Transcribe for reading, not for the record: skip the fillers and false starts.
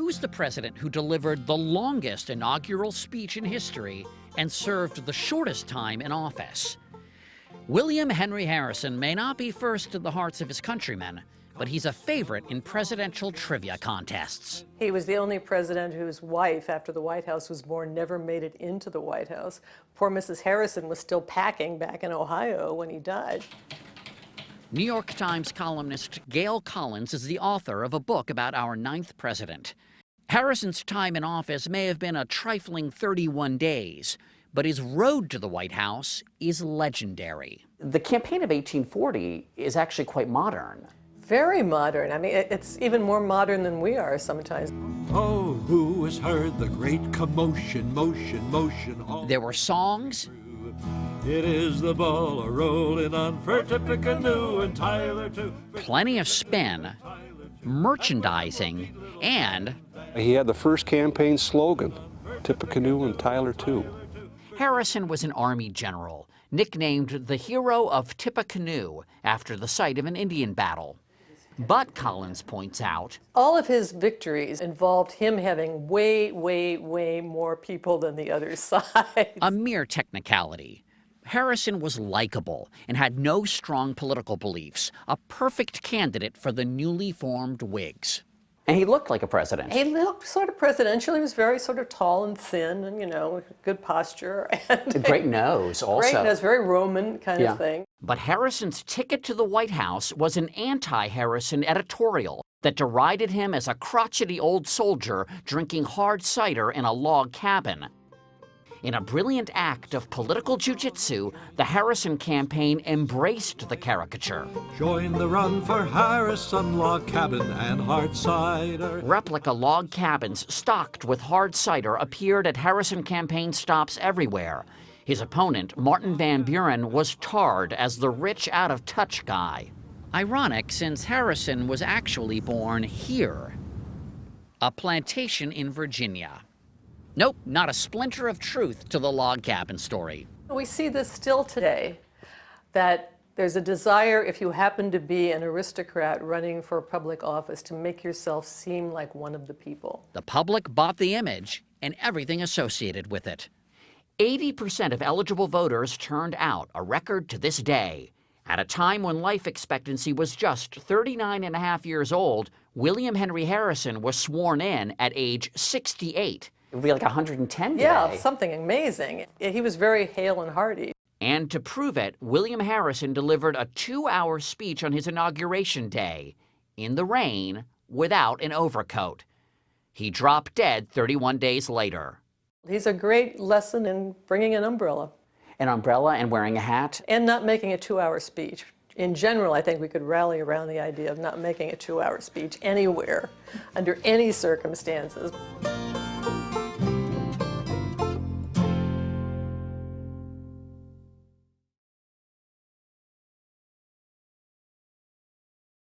Who's the president who delivered the longest inaugural speech in history and served the shortest time in office? William Henry Harrison may not be first in the hearts of his countrymen, but he's a favorite in presidential trivia contests. He was the only president whose wife, after the White House was born, never made it into the White House. Poor Mrs. Harrison was still packing back in Ohio when he died. New York Times columnist Gail Collins is the author of a book about our ninth president. Harrison's time in office may have been a trifling 31 days, but his road to the White House is legendary. The campaign of 1840 is actually quite modern. Very modern. I mean, it's even more modern than we are sometimes. Oh, who has heard the great commotion, motion, motion? There were songs. It is the ball a-rolling on for Tippecanoe and Tyler too. Plenty of spin, merchandising, and he had the first campaign slogan, Tippecanoe and Tyler too. Harrison was an Army general, nicknamed the Hero of Tippecanoe after the site of an Indian battle. But, Collins points out, all of his victories involved him having way, way, way more people than the other side. A mere technicality. Harrison was likable and had no strong political beliefs, a perfect candidate for the newly formed Whigs. And he looked like a president. He looked sort of presidential. He was very sort of tall and thin and, good posture. And a great nose also. Great nose, very Roman kind of thing. But Harrison's ticket to the White House was an anti-Harrison editorial that derided him as a crotchety old soldier drinking hard cider in a log cabin. In a brilliant act of political jujitsu, the Harrison campaign embraced the caricature. Join the run for Harrison, log cabin and hard cider. Replica log cabins stocked with hard cider appeared at Harrison campaign stops everywhere. His opponent, Martin Van Buren, was tarred as the rich out-of-touch guy. Ironic, since Harrison was actually born here, a plantation in Virginia. Nope, not a splinter of truth to the log cabin story. We see this still today, that there's a desire, if you happen to be an aristocrat running for public office, to make yourself seem like one of the people. The public bought the image and everything associated with it. 80% of eligible voters turned out, a record to this day. At a time when life expectancy was just 39 and a half years old, William Henry Harrison was sworn in at age 68. It would be like 110 today. Yeah, something amazing. He was very hale and hearty. And to prove it, William Harrison delivered a 2-hour speech on his inauguration day, in the rain, without an overcoat. He dropped dead 31 days later. He's a great lesson in bringing an umbrella. An umbrella and wearing a hat. And not making a 2-hour speech. In general, I think we could rally around the idea of not making a 2-hour speech anywhere, under any circumstances.